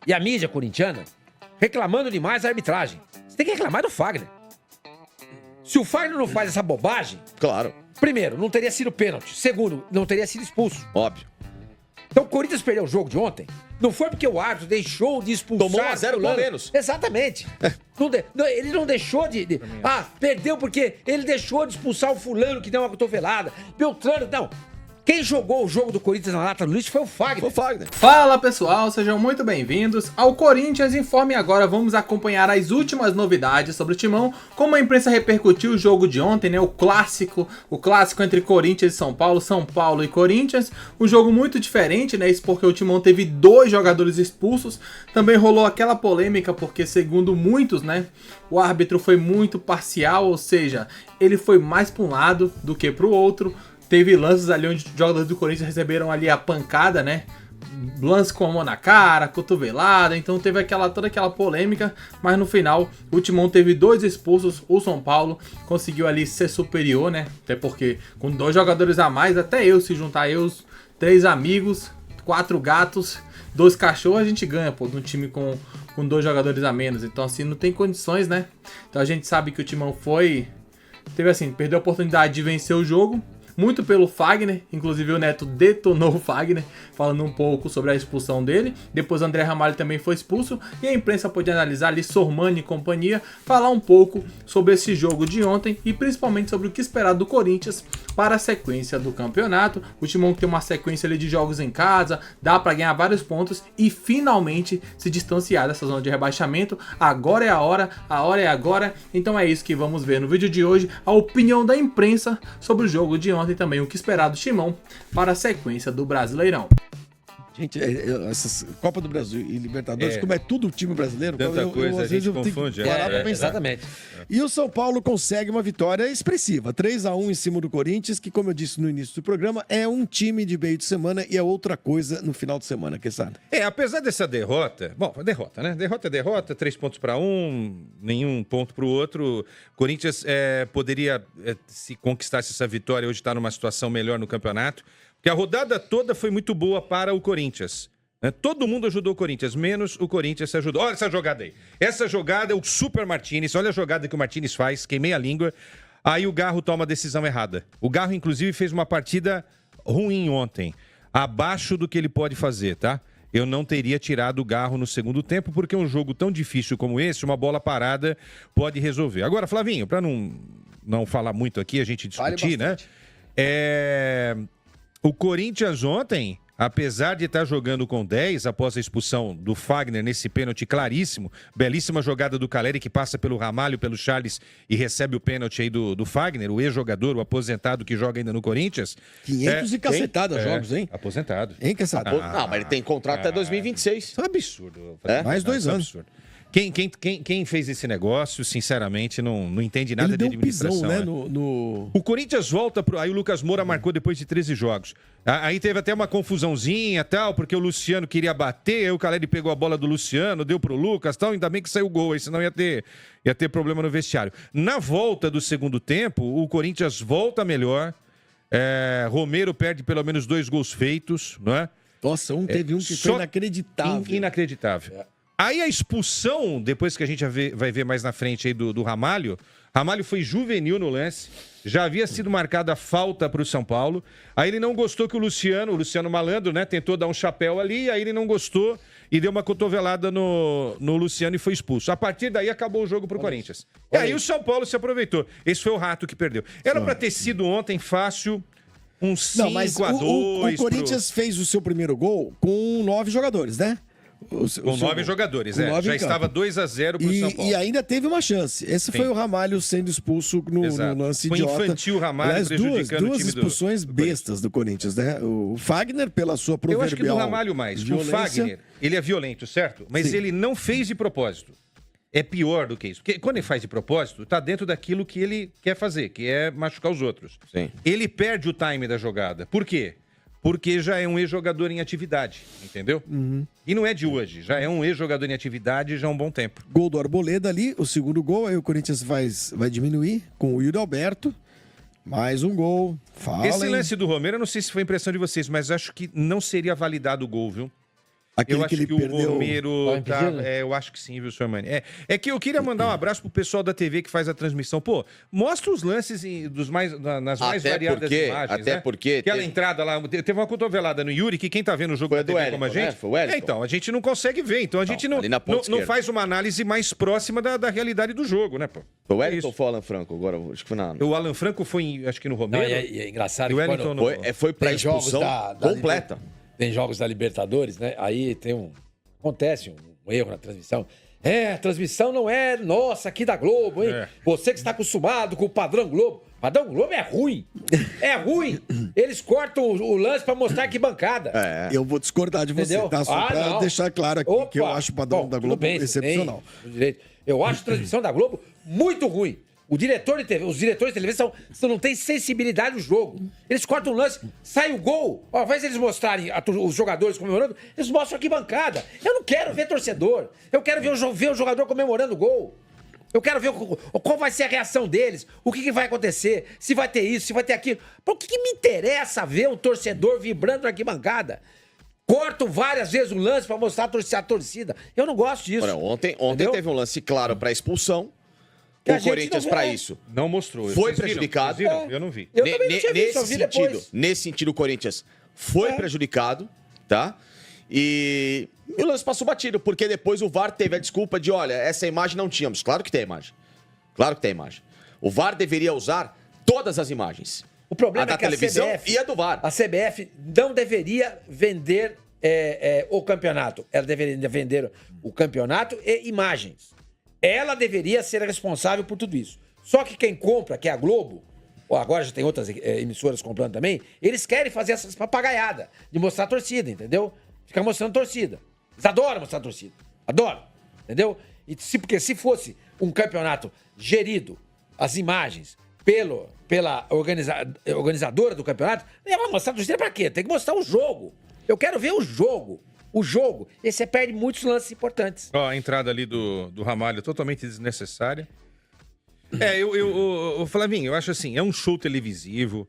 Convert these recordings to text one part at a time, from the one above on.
e a mídia corintiana reclamando demais da arbitragem. Você tem que reclamar do Fagner. Se o Fagner não faz essa bobagem... Claro. Primeiro, não teria sido pênalti. Segundo, não teria sido expulso. Óbvio. Então o Corinthians perdeu o jogo de ontem. Não foi porque o árbitro deixou de expulsar... Tomou 1-0 pelo menos. Exatamente. Ele não deixou de... perdeu porque ele deixou de expulsar o fulano que deu uma cotovelada. Beltrano, não. Quem jogou o jogo do Corinthians na lata do lixo foi o Fagner. Foi o Fagner. Fala pessoal, sejam muito bem-vindos ao Corinthians Informe. Agora vamos acompanhar as últimas novidades sobre o Timão. Como a imprensa repercutiu o jogo de ontem, né? O clássico entre Corinthians e São Paulo e Corinthians. Um jogo muito diferente, né? Isso porque o Timão teve 2 jogadores expulsos. Também rolou aquela polêmica porque, segundo muitos, né? O árbitro foi muito parcial, ou seja, ele foi mais para um lado do que para o outro. Teve lances ali onde os jogadores do Corinthians receberam ali a pancada, né? Lance com a mão na cara, cotovelada. Então teve toda aquela polêmica. Mas no final, o Timão teve 2 expulsos. O São Paulo conseguiu ali ser superior, né? Até porque com 2 jogadores a mais, até se juntar os 3 amigos, 4 gatos, 2 cachorros, a gente ganha, pô, num time com 2 jogadores a menos. Então assim, não tem condições, né? Então a gente sabe que o Timão perdeu a oportunidade de vencer o jogo. Muito pelo Fagner, inclusive o Neto detonou o Fagner, falando um pouco sobre a expulsão dele. Depois o André Ramalho também foi expulso e a imprensa pôde analisar ali Sormani e companhia, falar um pouco sobre esse jogo de ontem e principalmente sobre o que esperar do Corinthians para a sequência do campeonato. O Timão tem uma sequência ali de jogos em casa, dá para ganhar vários pontos e finalmente se distanciar dessa zona de rebaixamento. Agora é a hora é agora. Então é isso que vamos ver no vídeo de hoje, a opinião da imprensa sobre o jogo de ontem e também o que esperar do Timão para a sequência do Brasileirão. Gente, essas Copa do Brasil e Libertadores, como é tudo time brasileiro, tanta coisa a gente confunde. Parar pra pensar. Exatamente. E o São Paulo consegue uma vitória expressiva, 3-1 em cima do Corinthians, que, como eu disse no início do programa, é um time de meio de semana e é outra coisa no final de semana, Quesada. Apesar dessa derrota, derrota, né? Derrota, 3 pontos para um, nenhum ponto para o outro. Corinthians poderia, se conquistasse essa vitória, hoje está numa situação melhor no campeonato. Que a rodada toda foi muito boa para o Corinthians. Né? Todo mundo ajudou o Corinthians, menos o Corinthians se ajudou. Olha essa jogada aí. Essa jogada é o Super Martínez. Olha a jogada que o Martínez faz. Queimei a língua. Aí o Garro toma a decisão errada. O Garro, inclusive, fez uma partida ruim ontem. Abaixo do que ele pode fazer, tá? Eu não teria tirado o Garro no segundo tempo, porque um jogo tão difícil como esse, uma bola parada pode resolver. Agora, Flavinho, para não falar muito aqui, a gente discutir, né? O Corinthians ontem, apesar de estar jogando com 10 após a expulsão do Fagner nesse pênalti claríssimo, belíssima jogada do Caleri que passa pelo Ramalho, pelo Charles e recebe o pênalti aí do Fagner, o ex-jogador, o aposentado que joga ainda no Corinthians. 500 e cacetada jogos, hein? Aposentado. Hein, Quesada? Não, mas ele tem contrato até 2026. Isso é um absurdo. Mais 2 anos. Absurdo. Quem fez esse negócio, sinceramente, não entende nada Ele de deu um pisão, administração. né? No... O Corinthians volta aí o Lucas Moura marcou depois de 13 jogos. Aí teve até uma confusãozinha tal, porque o Luciano queria bater, aí o Caleri pegou a bola do Luciano, deu pro Lucas tal, ainda bem que saiu o gol, aí senão ia ter problema no vestiário. Na volta do segundo tempo, o Corinthians volta melhor, Romero perde pelo menos 2 gols feitos, não é? Nossa, teve um que foi inacreditável. Inacreditável. Aí a expulsão, depois que a gente vai ver mais na frente aí do Ramalho, Ramalho foi juvenil no lance, já havia sido marcada a falta para o São Paulo, aí ele não gostou que o Luciano Malandro, né, tentou dar um chapéu ali, aí ele não gostou e deu uma cotovelada no Luciano e foi expulso. A partir daí acabou o jogo para o Corinthians. E aí o São Paulo se aproveitou. Esse foi o rato que perdeu. Era para ter sido ontem fácil... Um 5-2. O Corinthians fez o seu primeiro gol com 9 jogadores, né? Com 9 jogadores, já estava 2-0 pro São Paulo. E ainda teve uma chance. Esse foi o Ramalho sendo expulso no lance foi idiota. Foi infantil o Ramalho prejudicando duas o time expulsões bestas do Corinthians, né? O Fagner, pela sua proverbial Eu acho que do Ramalho mais. Violência. O Fagner, ele é violento, certo? Mas ele não fez de propósito. É pior do que isso. Porque quando ele faz de propósito, tá dentro daquilo que ele quer fazer, que é machucar os outros. Sim. Ele perde o time da jogada. Por quê? Porque já é um ex-jogador em atividade, entendeu? E não é de hoje, já é um ex-jogador em atividade já há um bom tempo. Gol do Arboleda ali, o segundo gol, aí o Corinthians vai diminuir com o Yuri Alberto. Mais um gol. Esse lance do Romero, eu não sei se foi impressão de vocês, mas acho que não seria validado o gol, viu? Aquele eu acho que ele que o perdeu. Romero Tá tá, impedido? eu acho que sim, viu, senhor Mani? É que eu queria mandar um abraço pro pessoal da TV que faz a transmissão. Pô, mostra os lances nas mais Até variadas porque- imagens, até né? porque Aquela teve- entrada lá, teve uma cotovelada no Yuri, que quem tá vendo o jogo Foi da a do TV como a Wellington, né? gente... Foi o Wellington. Então, a gente não consegue ver. Então, a gente não, ali na ponta não esquerda. faz uma análise mais próxima da realidade do jogo, né, pô? Foi o É Wellington isso. ou foi o Alan Franco? Agora, acho que foi na... O Alan Franco foi, acho que no Não, Romero. e é engraçado E o que Wellington quando não- Foi pra tem jogos expulsão da completa. tem jogos da Libertadores, né? Aí acontece um erro na transmissão. A transmissão não é nossa aqui da Globo, hein? É. Você que está acostumado com o padrão Globo. Padrão Globo é ruim. É ruim. Eles cortam o lance para mostrar que bancada. É. Eu vou discordar de você, Entendeu? tá? Só pra não. deixar claro aqui Opa! que eu acho o padrão Bom, da tudo Globo bem, você excepcional. tem o direito. Eu acho a transmissão da Globo muito ruim. O diretor de TV, os diretores de televisão não têm sensibilidade no jogo. Eles cortam um lance, sai o gol. Ao invés de eles mostrarem os jogadores comemorando, eles mostram aqui bancada. Eu não quero ver torcedor. Eu quero ver o jogador comemorando o gol. Eu quero ver qual vai ser a reação deles, o que vai acontecer, se vai ter isso, se vai ter aquilo. Por que me interessa ver o torcedor vibrando na arquibancada? Cortam várias vezes o lance para mostrar a torcida. Eu não gosto disso. Olha, ontem Entendeu? teve um lance claro pra expulsão. Que a O gente Corinthians não pra vê. isso. Não mostrou. Foi Vocês viram? prejudicado. Vocês viram? Eu não vi. Eu também não tinha visto, Nesse eu vi sentido, depois. nesse sentido, o Corinthians foi prejudicado, tá? E o lance passou batido, porque depois o VAR teve a desculpa de, olha, essa imagem não tínhamos. Claro que tem imagem. Claro que tem imagem. O VAR deveria usar todas as imagens. O problema a da é que televisão a CBF, e a do VAR. A CBF não deveria vender o campeonato. Ela deveria vender o campeonato e imagens. Ela deveria ser a responsável por tudo isso. Só que quem compra, que é a Globo, ou agora já tem outras emissoras comprando também, eles querem fazer essas papagaiadas de mostrar a torcida, entendeu? Ficar mostrando torcida. Eles adoram mostrar a torcida. Adoram. Entendeu? Porque se fosse um campeonato gerido, as imagens, pela organizadora do campeonato, ela vai mostrar a torcida pra quê? Tem que mostrar o jogo. Eu quero ver o jogo. O jogo. E você perde muitos lances importantes. Ó, a entrada ali do Ramalho totalmente desnecessária. Flavinho, eu acho assim, é um show televisivo,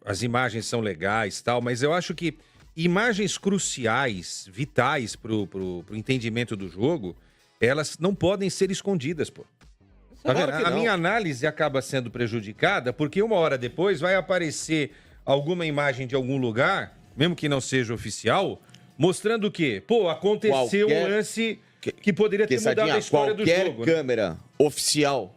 as imagens são legais e tal, mas eu acho que imagens cruciais, vitais pro entendimento do jogo, elas não podem ser escondidas, pô. Tá Claro vendo? que A não. minha análise acaba sendo prejudicada porque uma hora depois vai aparecer alguma imagem de algum lugar, mesmo que não seja oficial, mostrando o quê? Pô, aconteceu Qualquer- um lance que poderia ter mudado a história do qualquer jogo. Né? câmera oficial,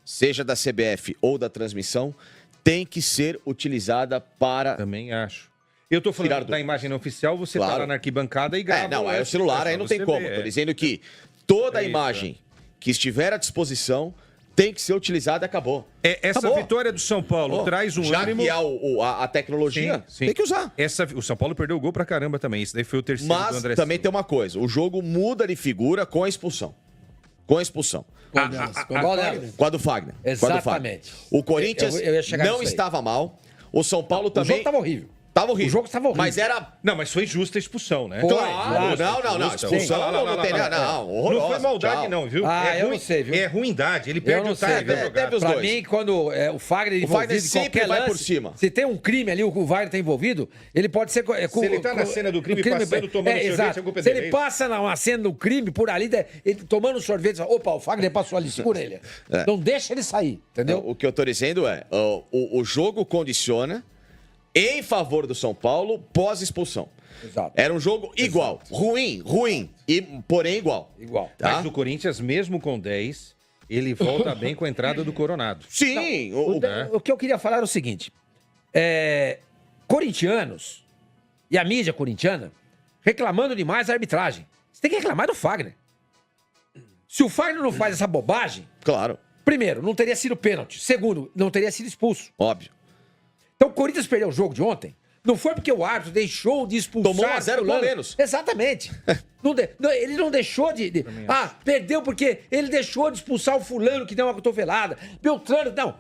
seja da CBF ou da transmissão, tem que ser utilizada para... Também acho. Eu tô Tirar falando do- da imagem não oficial, você tá Claro. lá na arquibancada e grava. Não, é o lance, celular, é aí só não tem você como. ver, Tô dizendo que toda a É isso, imagem que estiver à disposição tem que ser utilizada e acabou. Essa Acabou. vitória do São Paulo traz um Já ânimo... que há a tecnologia, Sim, sim. tem que usar. O São Paulo perdeu o gol pra caramba também. Isso daí foi o terceiro do Mas André também tem Silva. uma coisa, o jogo muda de figura com a expulsão. Com a expulsão. Qual delas? Qual qual delas? delas? Com a do Fagner. Com a do Fagner. Exatamente. O Corinthians Eu ia chegar não nisso aí. estava mal. O São Paulo O também jogo tava horrível. Tava horrível. O jogo estava horrível. Mas era... Não, mas foi justa a expulsão, né? Foi, Claro, não. Justa. Expulsão Sim. não tem nada. Não, horrorosa. Não foi maldade, Tchau. não, viu? Ah, eu não sei, viu? É ruindade. Ele Eu perde não o sei, time da velho. jogada. Deve os Pra dois. mim, quando o Fagner O envolvido Fagner em sempre qualquer vai lance, por cima. se tem um crime ali, o Wagner tá envolvido, ele pode ser... Se ele tá na cena do crime, passando, tomando sorvete, exato. a culpa é Se dele, ele é passa na cena do crime, por ali, ele tomando sorvete, você fala, opa, o Fagner passou ali, segura ele. Não deixa ele sair, entendeu? O que eu tô dizendo é, o jogo condiciona em favor do São Paulo pós-expulsão. Exato. Era um jogo igual. Ruim, porém igual. Igual. Tá? Mas o Corinthians, mesmo com 10, ele volta bem com a entrada do Coronado. Sim. O que eu queria falar é o seguinte: corintianos e a mídia corintiana reclamando demais da arbitragem. Você tem que reclamar do Fagner. Se o Fagner não faz essa bobagem, Claro, primeiro, não teria sido pênalti. Segundo, não teria sido expulso. óbvio. Então o Corinthians perdeu o jogo de ontem. Não foi porque o árbitro deixou de expulsar... Tomou 1 a 0 com fulano. menos. Exatamente. Ele não deixou de... perdeu porque ele deixou de expulsar o fulano que deu uma cotovelada. Beltrano, não.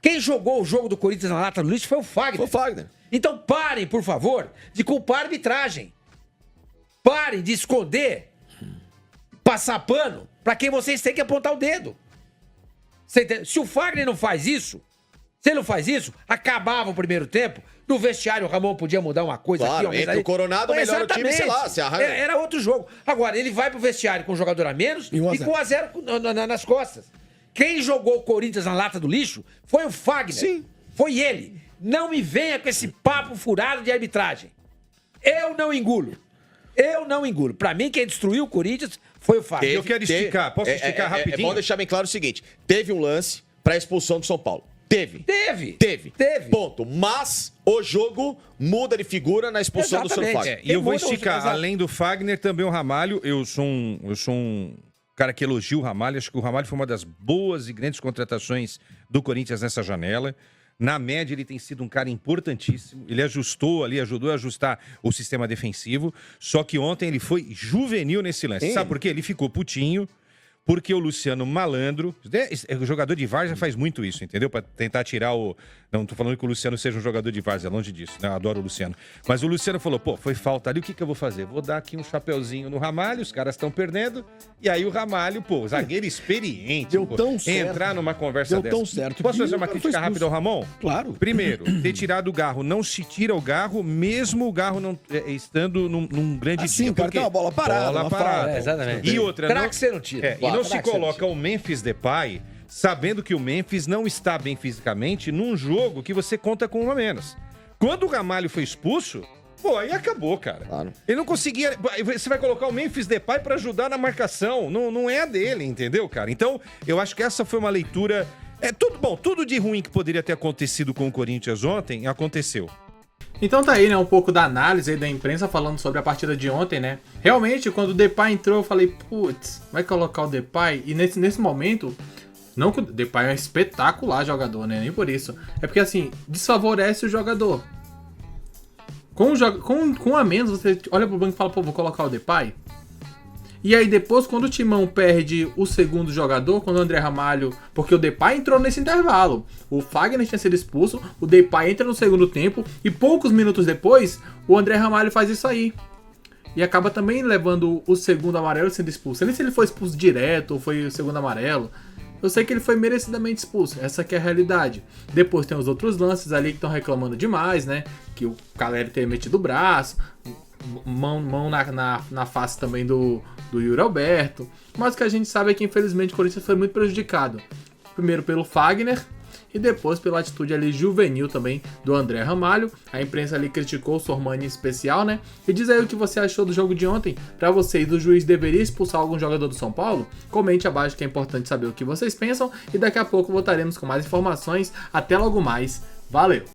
Quem jogou o jogo do Corinthians na lata do lixo foi o Fagner. Foi o Fagner. Então parem, por favor, de culpar a arbitragem. Parem de esconder, passar pano pra quem vocês têm que apontar o dedo. Se o Fagner não faz isso, se ele não faz isso, acabava o primeiro tempo No vestiário, o Ramon podia mudar uma coisa Claro, aqui. entre o Coronado, o melhor time, sei lá, se arranha. Era outro jogo. Agora, ele vai pro vestiário com um jogador a menos E 1 a e com 1-0 nas costas. Quem jogou o Corinthians na lata do lixo foi o Fagner. Sim. Foi ele. Não me venha com esse papo furado de arbitragem. Eu não engulo. Pra mim, quem destruiu o Corinthians foi o Fagner. Eu quero esticar. Posso esticar rapidinho? É bom deixar bem claro o seguinte: teve um lance pra expulsão do São Paulo. Teve. Ponto. Mas o jogo muda de figura na expulsão do São Paulo. E eu vou Tem muito, esticar. exato. Além do Fagner, também o Ramalho. Eu sou um cara que elogia o Ramalho. Acho que o Ramalho foi uma das boas e grandes contratações do Corinthians nessa janela. Na média, ele tem sido um cara importantíssimo. Ele ajudou a ajustar o sistema defensivo. Só que ontem ele foi juvenil nesse lance. Sabe por quê? Ele ficou putinho. Porque o Luciano Malandro... O jogador de várzea faz muito isso, entendeu? Pra tentar tirar o... Não tô falando que o Luciano seja um jogador de várzea, longe disso, né? Eu adoro o Luciano. Mas o Luciano falou, pô, foi falta ali, o que eu vou fazer? Vou dar aqui um chapeuzinho no Ramalho, os caras estão perdendo. E aí o Ramalho, pô, zagueiro experiente, Deu tão certo. entrar numa conversa Deu dessa. tão certo Posso que fazer o uma cara crítica foi rápida ao Ramon? Claro. Primeiro, ter tirado o Garro. Não se tira o Garro, mesmo o Garro não estando num grande Assim, dia. o cara tem uma bola parada, Bola uma parada. falta. Exatamente. E outra... Craque você não tira. E não se Craque você coloca o Memphis Depay sabendo que o Memphis não está bem fisicamente num jogo que você conta com um a menos. Quando o Ramalho foi expulso, pô, aí acabou, cara. Claro. Ele não conseguia... Você vai colocar o Memphis Depay pra ajudar na marcação. Não é a dele, entendeu, cara? Então, eu acho que essa foi uma leitura... Tudo de ruim que poderia ter acontecido com o Corinthians ontem, aconteceu. Então tá aí, né, um pouco da análise aí da imprensa falando sobre a partida de ontem, né? Realmente, quando o Depay entrou, eu falei, putz, vai colocar o Depay? E nesse momento, não que o Depay é um espetacular jogador, né? Nem por isso. É porque, assim, desfavorece o jogador. Com a menos, você olha pro banco e fala, pô, vou colocar o Depay? E aí depois, quando o Timão perde o segundo jogador, quando o André Ramalho... Porque o Depay entrou nesse intervalo. O Fagner tinha sido expulso, o Depay entra no segundo tempo, e poucos minutos depois, o André Ramalho faz isso aí. E acaba também levando o segundo amarelo sendo expulso. Eu nem sei se ele foi expulso direto ou foi o segundo amarelo. Eu sei que ele foi merecidamente expulso. Essa que é a realidade. Depois tem os outros lances ali que estão reclamando demais, né? Que o Caleri ter metido o braço... Mão na face também do Yuri Alberto. Mas o que a gente sabe é que infelizmente o Corinthians foi muito prejudicado. Primeiro pelo Fagner e depois pela atitude ali juvenil também do André Ramalho. A imprensa ali criticou o Sormani em especial, né? E diz aí o que você achou do jogo de ontem. Pra vocês, o juiz deveria expulsar algum jogador do São Paulo? Comente abaixo que é importante saber o que vocês pensam. E daqui a pouco voltaremos com mais informações. Até logo mais. Valeu!